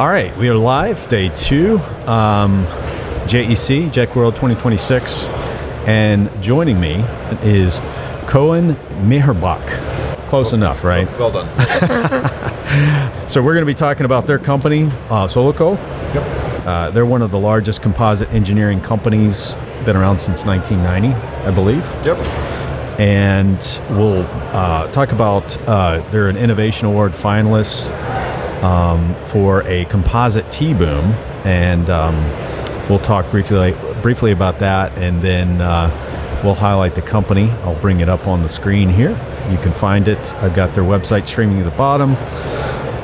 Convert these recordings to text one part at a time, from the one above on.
All right, we are live, day 2, JEC, JEC World 2026, and joining me is Coen Meerbach. Close enough, right? Well done. So we're going to be talking about their company, Solico. Yep. They're one of the largest composite engineering companies, been around since 1990, I believe. Yep. And we'll talk about, they're an Innovation Award finalist for a composite T-boom, and we'll talk briefly about that, and then we'll highlight the company. I'll bring it up on the screen here. You can find it. I've got their website streaming at the bottom.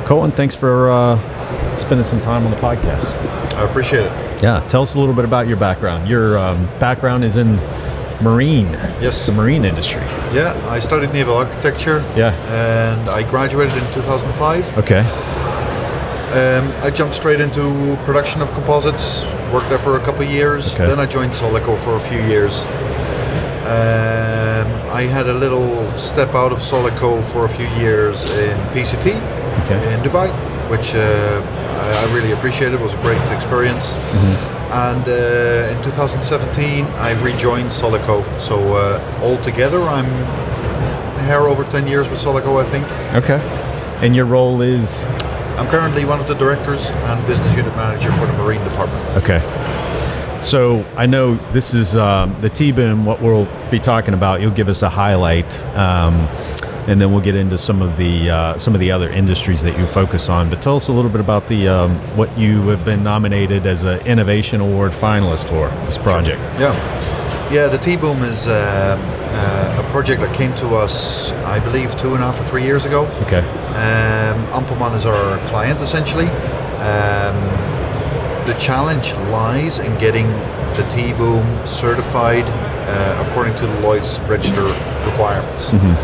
Coen, thanks for spending some time on the podcast. I appreciate it. Yeah, tell us a little bit about your background. Your background is in marine. Yes. The marine industry. Yeah, I studied naval architecture. Yeah. And I graduated in 2005. Okay. I jumped straight into production of composites, worked there for a couple of years. Okay. Then I joined Solico for a few years. I had a little step out of Solico for a few years in PCT in Dubai, which I really appreciated. It was a great experience. Mm-hmm. And in 2017, I rejoined Solico. So altogether, I'm over 10 years with Solico, I think. Okay. And your role is? I'm currently one of the directors and business unit manager for the marine department. Okay. So I know this is the T-boom, what we'll be talking about. You'll give us a highlight, and then we'll get into some of the other industries that you focus on. But tell us a little bit about the what you have been nominated as an Innovation Award finalist for this project. Sure. Yeah. The T-boom is a project that came to us, I believe, 2.5 or 3 years ago. Okay. Ampelman is our client, essentially. The challenge lies in getting the T-boom certified according to the Lloyd's Register requirements. Mm-hmm.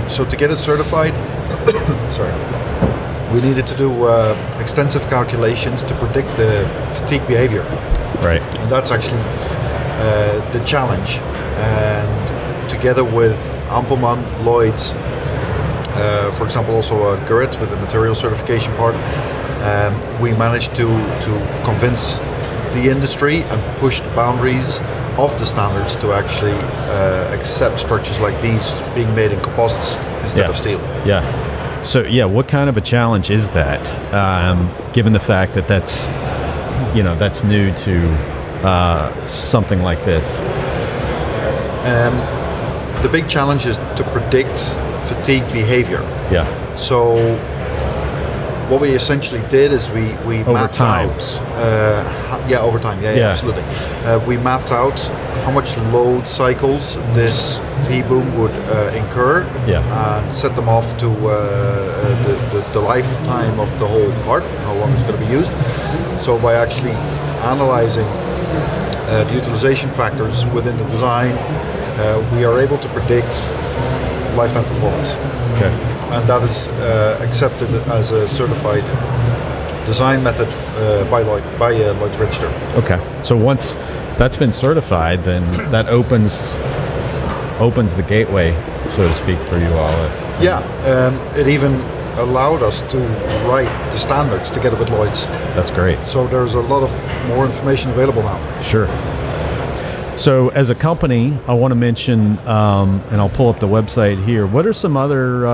So to get it certified, we needed to do extensive calculations to predict the fatigue behavior. Right. And that's actually the challenge. And together with Ampelman, Lloyd's, for example, also a GRIT with the material certification part, we managed to convince the industry and push the boundaries of the standards to actually accept structures like these being made in composites instead of steel. Yeah. So what kind of a challenge is that, given the fact that that's new to something like this? The big challenge is to predict fatigue behavior. Yeah. So what we essentially did is we mapped out over time. Yeah, absolutely. We mapped out how much load cycles this T-boom would incur, and set them off to the lifetime of the whole part, how long it's going to be used. So by actually analyzing the utilization factors within the design, we are able to predict lifetime performance. Okay. And that is accepted as a certified design method by Lloyd's Register. Okay. So once that's been certified, then that opens the gateway, so to speak, for you all. It even allowed us to write the standards together with Lloyd's. That's great. So there's a lot of more information available now. Sure. So as a company, I want to mention, and I'll pull up the website here, what are some other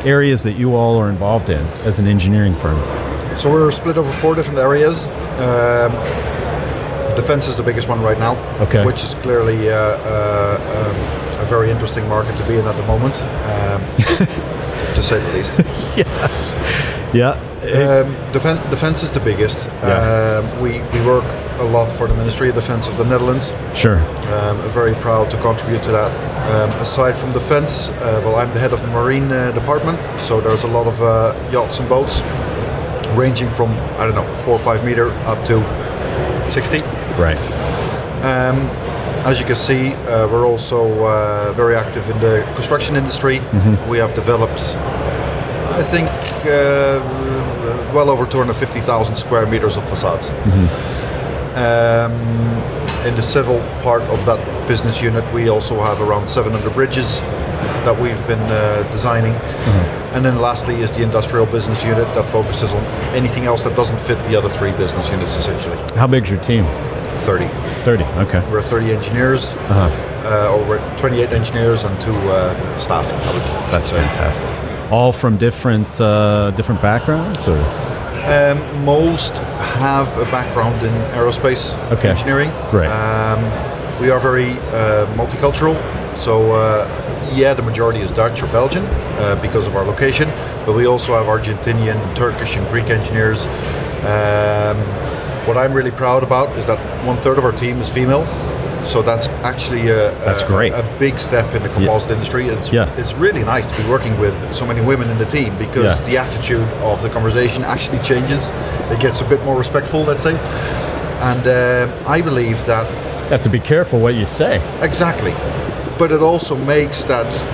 areas that you all are involved in as an engineering firm? So we're split over 4 different areas. Defense is the biggest one right now, which is clearly a very interesting market to be in at the moment, to say the least. Defense is the biggest. We work a lot for the Ministry of Defense of the Netherlands. Sure. Very proud to contribute to that. Aside from defense, I'm the head of the marine department, so there's a lot of yachts and boats ranging from 4 or 5 meter up to 60. Right. As you can see, we're also very active in the construction industry. Mm-hmm. We have developed, I think, well over 250,000 square meters of facades. Mm-hmm. In the civil part of that business unit, we also have around 700 bridges that we've been designing. And then lastly is the industrial business unit that focuses on anything else that doesn't fit the other 3 business units essentially. How big's your team? 30. 30, okay. We're 30 engineers, or we're 28 engineers and 2 staff. That's fantastic. All from different backgrounds, or? Most have a background in aerospace engineering. Right. We are very multicultural, so the majority is Dutch or Belgian because of our location, but we also have Argentinian, Turkish and Greek engineers. What I'm really proud about is that 1/3 of our team is female, so that's actually that's great. A big step in the composite industry. It's really nice to be working with so many women in the team because the attitude of the conversation actually changes. It gets a bit more respectful, let's say. And I believe that... You have to be careful what you say. Exactly. But it also makes that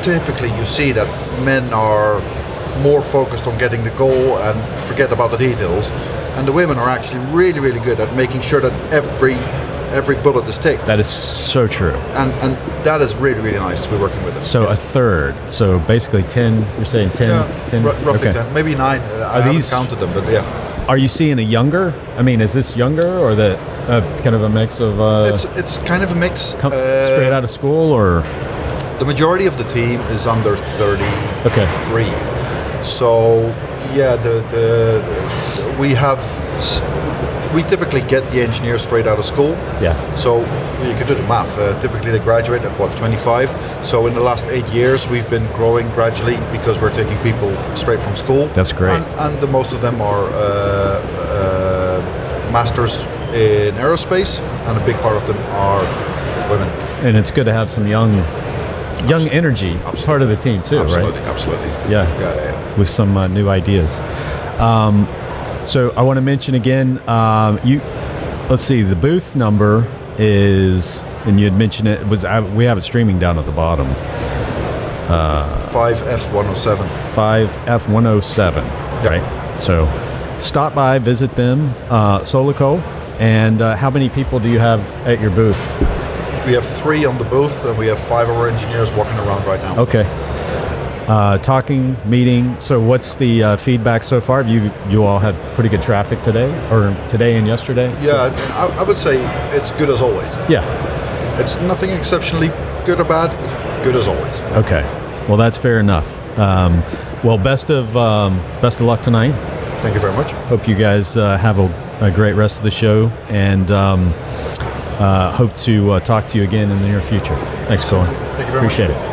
typically you see that men are more focused on getting the goal and forget about the details. And the women are actually really, really good at making sure that every bullet is ticked. That is so true. And that is really, really nice to be working with them. So a third. So basically 10, you're saying 10? Yeah, 10? Roughly 10, maybe 9. I haven't counted them, but yeah. Are you seeing a younger? I mean, is this younger or the kind of a mix of... It's kind of a mix. Straight out of school, or? The majority of the team is under 33. Okay. So, we typically get the engineers straight out of school. Yeah. So you can do the math. Typically they graduate at 25. So in the last 8 years we've been growing gradually because we're taking people straight from school. That's great. And most of them are masters in aerospace, and a big part of them are women. And it's good to have some young energy part of the team too, absolutely, right? Absolutely. Yeah. With some new ideas. So I want to mention again, let's see, the booth number is, and you had mentioned it, we have it streaming down at the bottom. 5F107. 5F107, right? So stop by, visit them, Solico. And how many people do you have at your booth? We have 3 on the booth, and we have 5 of our engineers walking around right now. Okay. Talking, meeting. So what's the feedback so far? You all had pretty good traffic today, or today and yesterday? Yeah, I would say it's good as always. Yeah. It's nothing exceptionally good or bad. It's good as always. Okay. Well, that's fair enough. Well, best of luck tonight. Thank you very much. Hope you guys have a great rest of the show, and hope to talk to you again in the near future. Thanks, Coen. Thank you very much. Appreciate it.